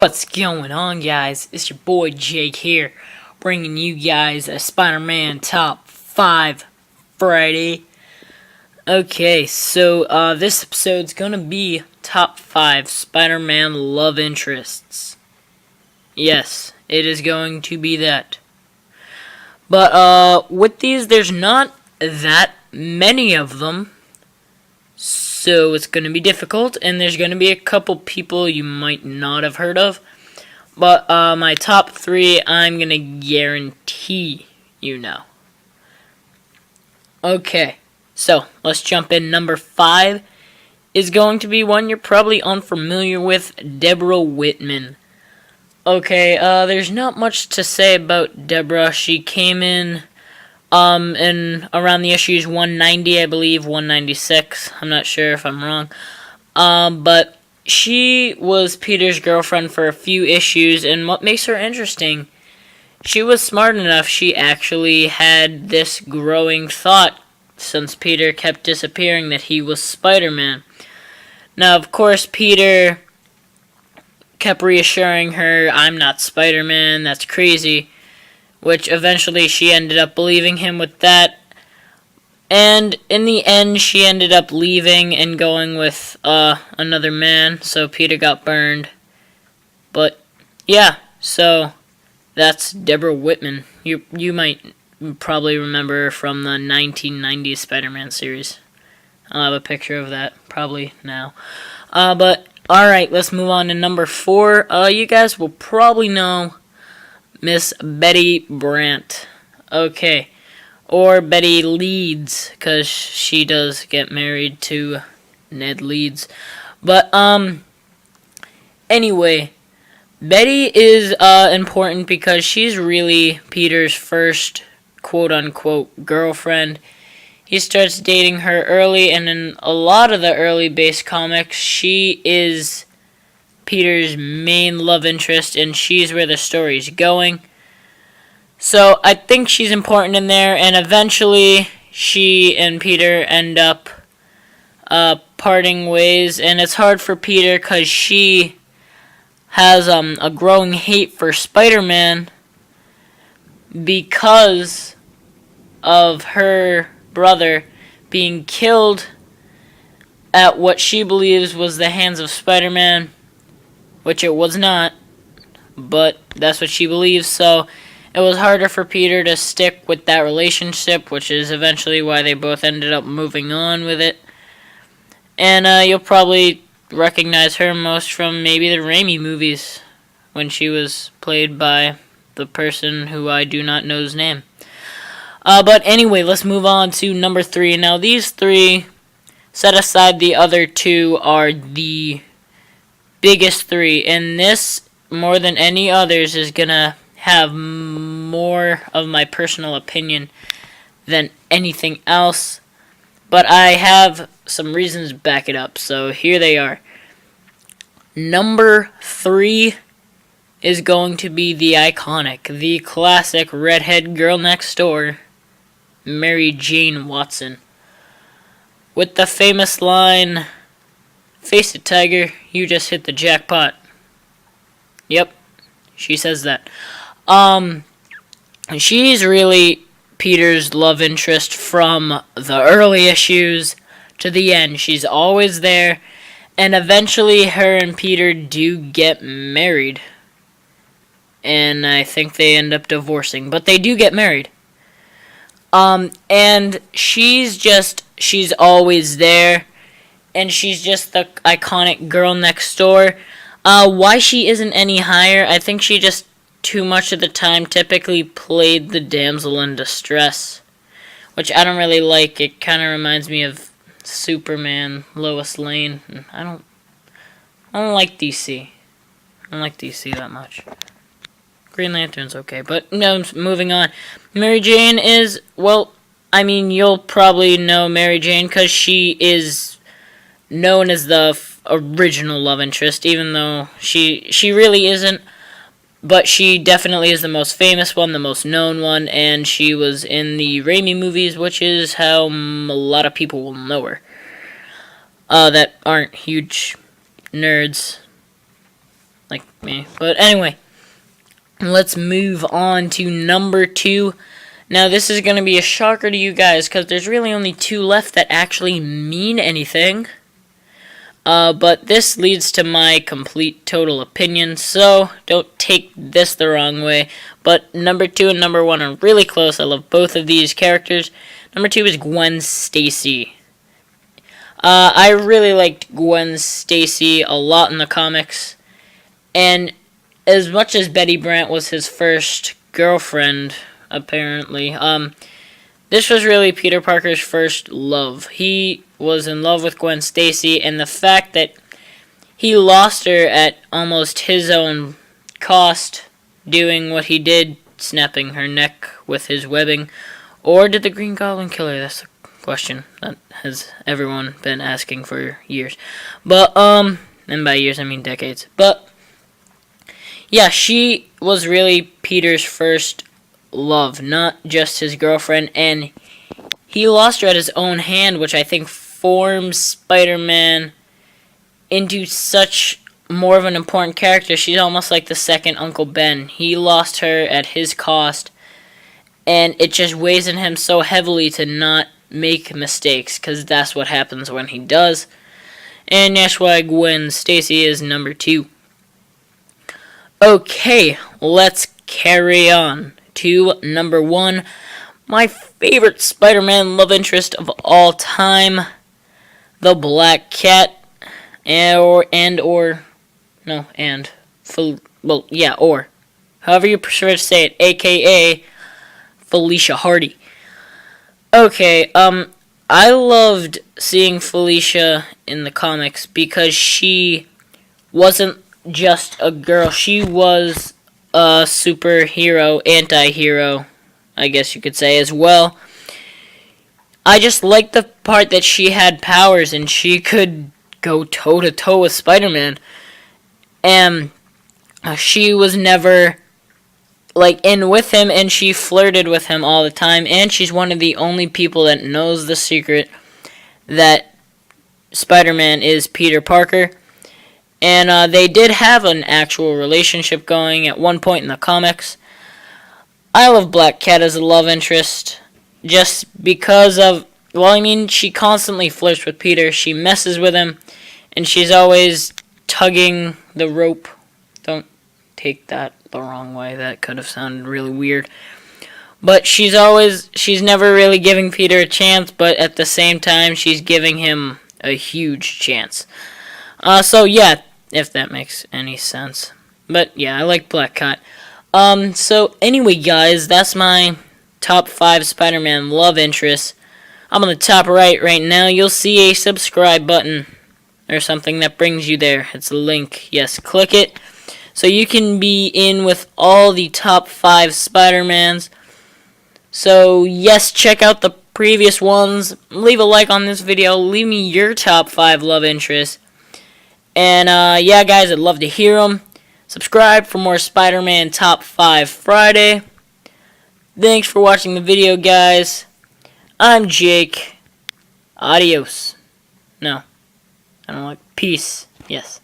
What's going on, guys? It's your boy Jake here, bringing you guys a Spider-Man Top 5 Friday. Okay, so this episode's gonna be Top 5 Spider-Man Love Interests. Yes, it is going to be that. But with these, there's not that many of them, so it's gonna be difficult, and there's gonna be a couple people you might not have heard of. But my top 3, I'm gonna guarantee you know. Okay, so let's jump in. Number 5 is going to be one you're probably unfamiliar with, Deborah Whitman. Okay, there's not much to say about Deborah. She came in around the issues 190, I believe, 196. I'm not sure if I'm wrong. But she was Peter's girlfriend for a few issues, and what makes her interesting, she was smart enough. She actually had this growing thought since Peter kept disappearing that he was Spider-Man. Now, of course, Peter kept reassuring her, "I'm not Spider-Man, that's crazy," which eventually she ended up believing him with that. And in the end, she ended up leaving and going with another man, so Peter got burned. But yeah, so that's Deborah Whitman. You might probably remember her from the 1990s Spider-Man series. I'll have a picture of that probably now. But alright, let's move on to number 4. You guys will probably know Miss Betty Brant. Okay. Or Betty Leeds, because she does get married to Ned Leeds. But, anyway, Betty is important because she's really Peter's first quote-unquote girlfriend. He starts dating her early, and in a lot of the early base comics, she is Peter's main love interest, and she's where the story's going. So I think she's important in there, and eventually she and Peter end up parting ways, and it's hard for Peter because she has a growing hate for Spider-Man because of her brother being killed at what she believes was the hands of Spider-Man, which it was not, but that's what she believes, so it was harder for Peter to stick with that relationship, which is eventually why they both ended up moving on with it. And you'll probably recognize her most from maybe the Raimi movies, when she was played by the person who I do not know his name. But anyway, let's move on to number 3. Now these 3, set aside the other 2, are the biggest 3. And this, more than any others, is gonna have more of my personal opinion than anything else, but I have some reasons to back it up, so here they are. Number 3 is going to be the iconic, the classic redhead girl next door, Mary Jane Watson, with the famous line, "Face it, Tiger, you just hit the jackpot." Yep, she says that. She's really Peter's love interest from the early issues to the end. She's always there, and eventually her and Peter do get married. And I think they end up divorcing, but they do get married. And she's always there, and she's just the iconic girl next door. Why she isn't any higher, I think she just too much of the time typically played the damsel in distress, which I don't really like. It kind of reminds me of Superman, Lois Lane. I don't like DC. I don't like DC that much. Green Lantern's okay, but no, moving on. Mary Jane is, well, I mean, you'll probably know Mary Jane because she is known as the original love interest, even though she really isn't. But she definitely is the most famous one, the most known one, and she was in the Raimi movies, which is how a lot of people will know her. That aren't huge nerds like me. But anyway, let's move on to number 2. Now, this is going to be a shocker to you guys, because there's really only 2 left that actually mean anything. But this leads to my complete total opinion, so don't take this the wrong way. But number 2 and number 1 are really close. I love both of these characters. Number 2 is Gwen Stacy. I really liked Gwen Stacy a lot in the comics. And as much as Betty Brant was his first girlfriend, apparently, this was really Peter Parker's first love. He was in love with Gwen Stacy, and the fact that he lost her at almost his own cost, doing what he did, snapping her neck with his webbing, or did the Green Goblin kill her? That's the question that has everyone been asking for years. But, and by years I mean decades. But, yeah, she was really Peter's first love, not just his girlfriend, and he lost her at his own hand, which I think forms Spider-Man into such more of an important character. She's almost like the second Uncle Ben. He lost her at his cost, and it just weighs on him so heavily to not make mistakes, because that's what happens when he does. And that's why Gwen Stacy is number 2. Okay, let's carry on to number 1. My favorite Spider-Man love interest of all time, the Black Cat, or however you prefer to say it, aka Felicia Hardy. Okay, I loved seeing Felicia in the comics because she wasn't just a girl. She was a superhero, anti-hero, I guess you could say, as well. I just liked the part that she had powers and she could go toe-to-toe with Spider-Man. And she was never in with him, and she flirted with him all the time, and she's one of the only people that knows the secret that Spider-Man is Peter Parker. And they did have an actual relationship going at one point in the comics. I love Black Cat as a love interest just because of, she constantly flirts with Peter. She messes with him, and she's always tugging the rope. Don't take that the wrong way. That could have sounded really weird. But she's never really giving Peter a chance, but at the same time, she's giving him a huge chance. So yeah, if that makes any sense. But yeah, I like Black Cat. So anyway, guys, that's my top 5 Spider-Man love interests. I'm on the top right now. You'll see a subscribe button or something that brings you there. It's a link. Yes, click it so you can be in with all the top 5 Spider-Mans. So yes, check out the previous ones. Leave a like on this video. Leave me your top 5 love interests. And yeah, guys, I'd love to hear them. Subscribe for more Spider-Man Top 5 Friday. Thanks for watching the video, guys. I'm Jake. Adios. No. I don't like peace. Yes.